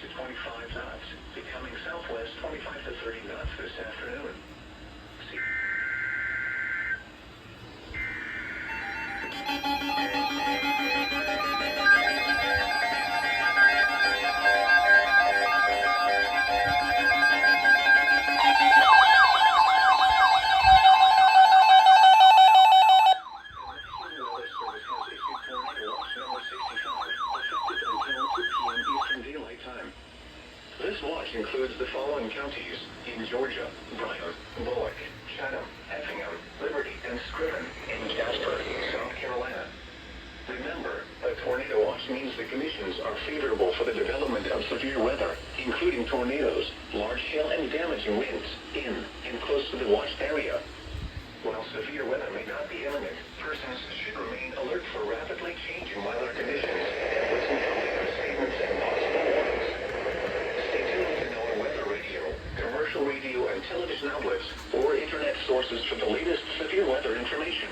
to 25 knots, becoming southwest 25 to 30 knots this afternoon. See. This watch includes the following counties in Georgia: Bryan, Bullock, Chatham, Effingham, Liberty, and Scriven in Jasper, South Carolina. Remember, a tornado watch means the conditions are favorable for the development of severe weather, including tornadoes, large hail, and damaging winds in and close to the watched area. While severe weather may not be imminent, persons should remain alert for rapidly changing weather conditions and listen for weather statements and possible warnings. Stay tuned to NOAA Weather Radio, commercial radio and television outlets, or internet sources for the latest severe weather information.